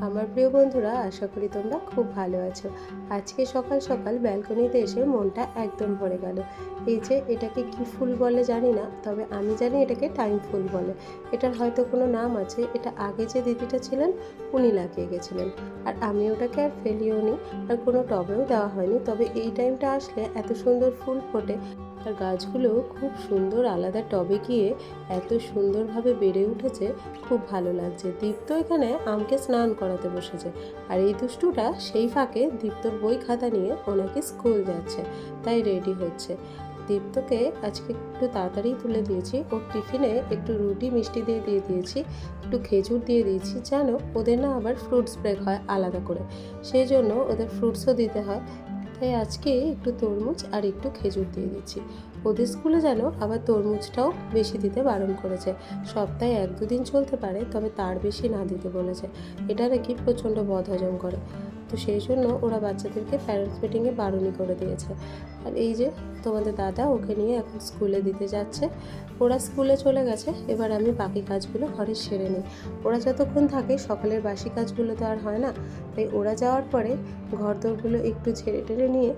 আমার প্রিয় বন্ধুরা, আশা করি তোমরা খুব ভালো আছো। আজকে সকাল সকাল ব্যালকনিতে এসে মনটা একদম ভরে গেল। এই যে এটাকে কি ফুল বলে জানি না, তবে আমি জানি এটাকে টাইম ফুল বলে। এটার হয়তো কোনো নাম আছে। এটা আগে যে দিদিটা ছিলেন উনি লাগিয়ে গেছিলেন, আর আমি ওটাকে আর ফেলিও নি, আর কোনো টবেও দেওয়া হয়নি। তবে এই টাইমটা আসলে এত সুন্দর ফুল ফোটে, আর গাছগুলো খুব সুন্দর আলাদা টবে গিয়ে এত সুন্দরভাবে বেড়ে উঠেছে, খুব ভালো লাগছে। দীপ্ত এখানে আমকে স্নান করাতে বসেছে, আর এই দুষ্টুটা সেই ফাঁকে দীপ্তর বই খাতা নিয়ে ওনাকে স্কুল যাচ্ছে, তাই রেডি হচ্ছে। দীপ্তকে আজকে একটু তাড়াতাড়ি তুলে দিয়েছি। ওর টিফিনে একটু রুটি মিষ্টি দিয়ে দিয়েছি, একটু খেজুর দিয়ে দিয়েছি। জানো, ওদের না আবার ফ্রুটস ব্রেক হয় আলাদা করে, সেই জন্য ওদের ফ্রুটসও দিতে হয়। তাই আজকে একটু তরমুজ আর একটু খেজুর দিয়ে দিচ্ছি। ওদের স্কুলে যেন আবার তরমুজটাও বেশি দিতে বারণ করেছে। সপ্তাহে 1-2 দিন চলতে পারে, তবে তার বেশি না দিতে বলেছে। এটা নাকি প্রচণ্ড বদহজম করে, তো সেই জন্য ওরা বাচ্চাদেরকে প্যারেন্টস মিটিংয়ে বারণই করে দিয়েছে। আর এই যে তোমাদের দাদা ওকে নিয়ে এখন স্কুলে দিতে যাচ্ছে। ওরা স্কুলে চলে গেছে, এবার আমি বাকি কাজগুলো ঘরে সেরে নিই। ওরা যতক্ষণ থাকে সকালের বাসি কাজগুলো তো আর হয় না, তাই ওরা যাওয়ার পরে ঘরদোরগুলো একটু ঝেড়ে টেড়ে নিয়ে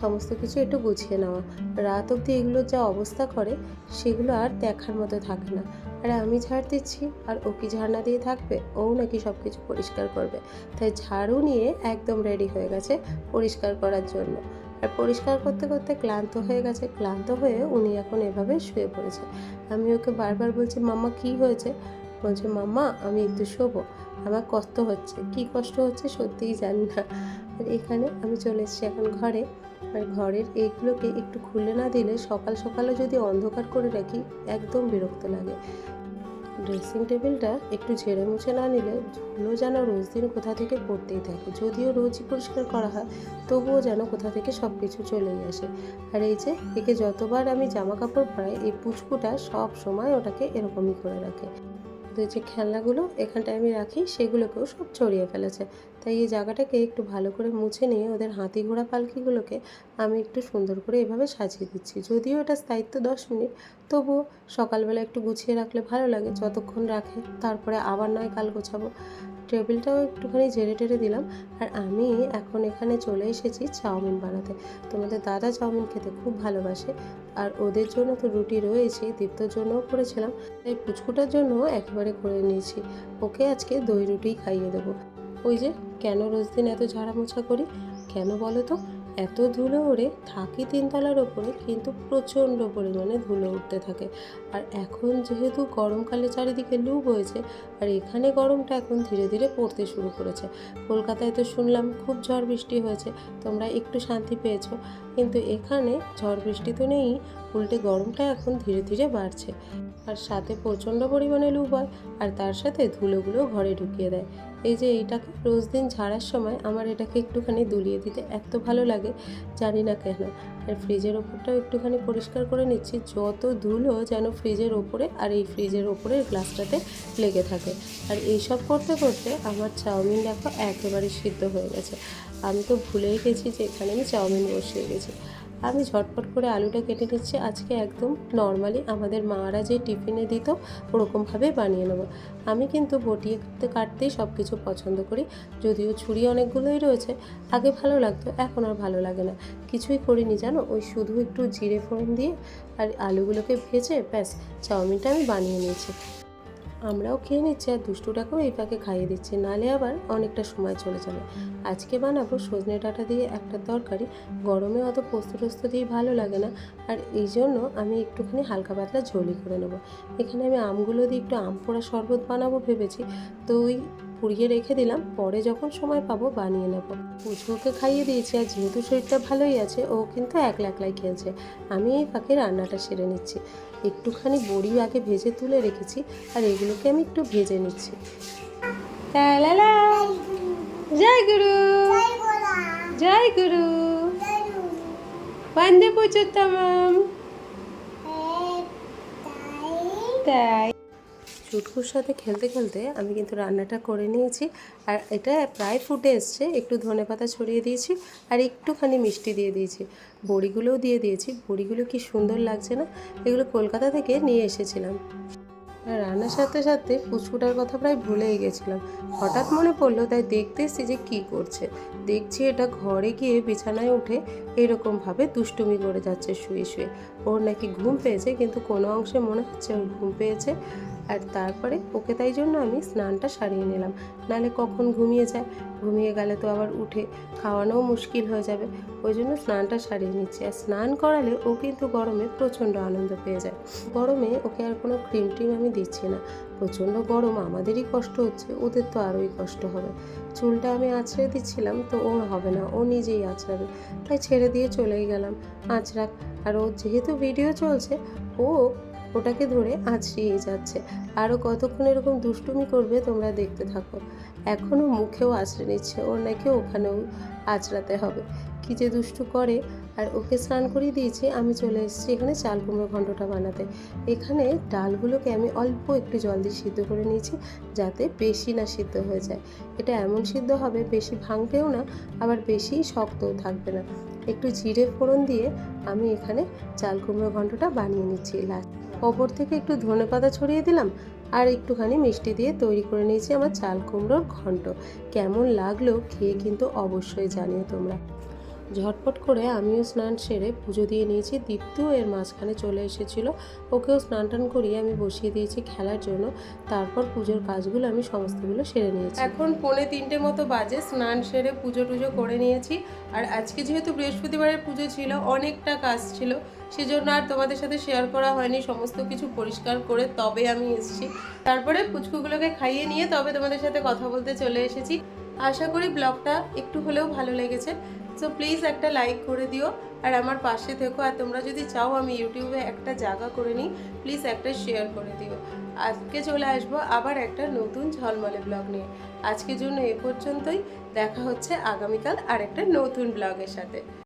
সমস্ত কিছু একটু গুছিয়ে নেওয়া। রাত অবধি এগুলোর যা অবস্থা করে সেগুলো আর দেখার মতো থাকে না। আর আমি ঝাড় দিচ্ছি, আর ও কি ঝাড় না দিয়ে থাকবে? ও নাকি সব কিছু পরিষ্কার করবে, তাই ঝাড়ু নিয়ে একদম রেডি হয়ে গেছে পরিষ্কার করার জন্য। আর পরিষ্কার করতে করতে ক্লান্ত হয়ে গেছে। ক্লান্ত হয়ে উনি এখন এভাবে শুয়ে পড়েছে। আমি ওকে বারবার বলছি, মাম্মা কি হয়েছে? বলছে, মাম্মা আমি একটু শোবো, আমার কষ্ট হচ্ছে। কি কষ্ট হচ্ছে সত্যিই জানি না। আর এখানে আমি চলে এসেছি এখন ঘরে। আর ঘরের এইগুলোকে একটু খুলে না দিলে সকাল সকালে যদি অন্ধকার করে রাখি একদম বিরক্ত লাগে। ড্রেসিং টেবিলটা একটু ঝেড়ে মুছে না নিলে ধুলো যেন রোজ দিন কোথা থেকে পড়তেই থাকে। যদিও রোজই পরিষ্কার করা হয়, তবুও যেন কোথা থেকে সব কিছু চলেই আসে। আর এই যে একে যতবার আমি জামা কাপড় পরাই, এই পুচকুটা সব সময় ওটাকে এরকমই করে রাখে। তো যে খেলনাগুলো এখানটায় আমি রাখি সেগুলোকেও সব ছড়িয়ে ফেলেছে। তাই এই জায়গাটাকে একটু ভালো করে মুছে নিয়ে ওদের হাতি ঘোড়া পালকিগুলোকে আমি একটু সুন্দর করে এভাবে সাজিয়ে দিচ্ছি। যদিও এটা স্থায়িত্ব 10 মিনিট, তবুও সকালবেলা একটু গুছিয়ে রাখলে ভালো লাগে, যতক্ষণ রাখে। তারপরে আবার নয় কাল গোছাবো। টেবিলটাও একটুখানি ঝেড়ে টেড়ে দিলাম। আর আমি এখন এখানে চলে এসেছি চাউমিন বানাতে। তোমাদের দাদা চাউমিন খেতে খুব ভালোবাসে, আর ওদের জন্য তো রুটি রয়েছে, দীপ্তর জন্যও করেছিলাম। তাই পুচকুটার জন্য একেবারে করে নিয়েছি। ওকে আজকে দই রুটিই খাইয়ে দেবো। ওই যে, কেন রোজ দিন এত ঝাড়া মোছা করি কেন বলো তো? এত ধুলো ওড়ে, থাকি 3 তলার ওপরে, কিন্তু প্রচণ্ড পরিমাণে ধুলো উঠতে থাকে। আর এখন যেহেতু গরমকালে চারিদিকে লু বয়েছে, আর এখানে গরমটা এখন ধীরে ধীরে পড়তে শুরু করেছে। কলকাতায় তো শুনলাম খুব ঝড় বৃষ্টি হয়েছে, তোমরা একটু শান্তি পেয়েছো, কিন্তু এখানে ঝড় বৃষ্টি তো নেই, উল্টে গরমটা এখন ধীরে ধীরে বাড়ছে। আর সাথে প্রচণ্ড পরিমাণে লু বয়, আর তার সাথে ধুলোগুলো ঘরে ঢুকিয়ে দেয়। এই যে এইটাকে রোজ দিন ঝাড়ার সময় আমার এটাকে একটুখানি দুলিয়ে দিতে এত ভালো লাগে, জানি না কেন। আর ফ্রিজের ওপরটাও একটুখানি পরিষ্কার করে নিচ্ছি, যত ধুলো যেন ফ্রিজের ওপরে আর এই ফ্রিজের ওপরের গ্লাসটাতে লেগে থাকে। আর এইসব করতে করতে আমার চাউমিন দেখো একেবারে সিদ্ধ হয়ে গেছে। আমি তো ভুলেই গেছি যে এখানে আমি চাউমিন বসিয়ে গেছি। আমি ঝটপট করে আলুটা কেটে নিচ্ছি। আজকে একদম নর্মালি আমাদের মারা যে টিফিনে দিত ওরকমভাবে বানিয়ে নেবো। আমি কিন্তু বটিয়ে কাটতেই সব কিছু পছন্দ করি, যদিও ছুরি অনেকগুলোই রয়েছে। আগে ভালো লাগতো, এখন আর ভালো লাগে না। কিছুই করিনি জানো, ওই শুধু একটু জিরে ফোড়ন দিয়ে আর আলুগুলোকে ভেজে ব্যাস চাউমিনটা আমি বানিয়ে নিয়েছি। আমরাও খেয়ে নিচ্ছি, আর দুষ্টুটাকেও এই ফাঁকে খাইয়ে দিচ্ছি, নাহলে আবার অনেকটা সময় চলে যাবে। আজকে বানাবো সজনে ডাঁটা দিয়ে একটা তরকারি। গরমে অত পোস্ত টোস্ত দিয়ে ভালো লাগে না, আর এই জন্য আমি একটুখানি হালকা পাতলা ঝোলই করে নেবো। এখানে আমি আমগুলো দিয়ে একটু আম পোড়া শরবত বানাবো ভেবেছি, তো ওই পুড়িয়ে রেখে দিলাম, পরে যখন সময় পাবো বানিয়ে নেবো। পুচকুকে খাইয়ে দিয়েছি, আর যেহেতু শরীরটা ভালোই আছে, ও কিন্তু একলা একলাই খেলছে। আমি এই ফাঁকে রান্নাটা সেরে নিচ্ছি। একটুখানি বড়ি আগে ভেজে তুলে রেখেছি, আর এগুলোকে আমি একটু ভেজে নিচ্ছি। জয় গুরু, জয় গুরু, বন্দে পুরুষোত্তম। তাই চুটকুর সাথে খেলতে খেলতে আমি কিন্তু রান্নাটা করে নিয়েছি, আর এটা প্রায় ফুটে এসছে। একটু ধনেপাতা ছড়িয়ে দিয়েছি, আর একটুখানি মিষ্টি দিয়ে দিয়েছি, বড়িগুলোও দিয়ে দিয়েছি। বড়িগুলো কি সুন্দর লাগছে না? এগুলো কলকাতা থেকে নিয়ে এসেছিলাম। আর রান্নার সাথে সাথে পুচকুটার কথা প্রায় ভুলেই গেছিলাম। হঠাৎ মনে পড়লো, তাই দেখতে এসেছি যে কী করছে। দেখছি এটা ঘরে গিয়ে বিছানায় উঠে এরকমভাবে দুষ্টুমি করে যাচ্ছে শুয়ে শুয়ে। ওর নাকি ঘুম পেয়েছে, কিন্তু কোনো অংশে মনে হচ্ছে ওর ঘুম পেয়েছে। আর তারপরে ওকে তাই জন্য আমি স্নানটা সারিয়ে নিলাম, নাহলে কখন ঘুমিয়ে যায়। ঘুমিয়ে গেলে তো আবার উঠে খাওয়ানোও মুশকিল হয়ে যাবে। ওই জন্য স্নানটা সারিয়ে নিচ্ছি। আর স্নান করালে ও কিন্তু গরমে প্রচণ্ড আনন্দ পেয়ে যায়। গরমে ওকে আর কোনো ক্রিম টিম আমি দিচ্ছি না। প্রচণ্ড গরম, আমাদেরই কষ্ট হচ্ছে, ওদের তো আরোই কষ্ট হবে। চুলটা আমি আঁচড়ে দিচ্ছিলাম, তো ওর হবে না, ও নিজেই আঁচড়াবে। তাই ছেড়ে দিয়ে চলেই গেলাম, আঁচড়াক। আর ও যেহেতু ভিডিও চলছে, ও ওটাকে ধরে আঁচড়িয়ে যাচ্ছে। আরও কতক্ষণ এরকম দুষ্টুমি করবে তোমরা দেখতে থাকো। এখনও মুখেও আঁচড়ে নিচ্ছে, ওর নাকি ওখানেও আঁচড়াতে হবে। কী যে দুষ্টু করে। আর ওকে স্নান করিয়ে দিয়েছি, আমি চলে এসেছি এখানে চাল কুমড়ো ঘন্টটা বানাতে। এখানে ডালগুলোকে আমি অল্প একটু জল দিয়ে সিদ্ধ করে নিয়েছি, যাতে বেশি না সিদ্ধ হয়ে যায়। এটা এমন সিদ্ধ হবে, বেশি ভাঙবেও না, আবার বেশি শক্তও থাকবে না। একটু জিরে ফোড়ন দিয়ে আমি এখানে চাল কুমড়ো ঘন্টটা বানিয়ে নিচ্ছি। ওপর থেকে একটু ধনেপাতা ছড়িয়ে দিলাম, আর একটুখানি মিষ্টি দিয়ে তৈরি করে নিয়েছি আমার চাল কুমড়োর ঘন্ট। কেমন লাগলো খেয়ে কিন্তু অবশ্যই জানিও তোমরা। ঝটপট করে আমিও স্নান সেরে পুজো দিয়ে নিয়েছি। দীপ্তিও এর মাঝখানে চলে এসেছিলো, ওকেও স্নান টান করিয়ে আমি বসিয়ে দিয়েছি খেলার জন্য। তারপর পুজোর কাজগুলো আমি সমস্তগুলো সেরে নিয়েছি। এখন 2:45 মতো বাজে, স্নান সেরে পুজো টুজো করে নিয়েছি। আর আজকে যেহেতু বৃহস্পতিবারের পুজো ছিল, অনেকটা কাজ ছিল, সেজন্য আর তোমাদের সাথে শেয়ার করা হয়নি। সমস্ত কিছু পরিষ্কার করে তবে আমি এসেছি। তারপরে পুচকুগুলোকে খাইয়ে নিয়ে তবে তোমাদের সাথে কথা বলতে চলে এসেছি। আশা করি ব্লগটা একটু হলেও ভালো লেগেছে। সো প্লিজ একটা লাইক করে দিও, আর আমার পাশে থেকো। আর তোমরা যদি চাও আমি ইউটিউবে একটা জায়গা করে নিই, প্লিজ একটা শেয়ার করে দিও। আজকে চলে আসবো আবার একটা নতুন ঝলমলে ব্লগ নিয়ে। আজকের জন্য এ পর্যন্তই। দেখা হচ্ছে আগামীকাল আর একটা নতুন ব্লগের সাথে।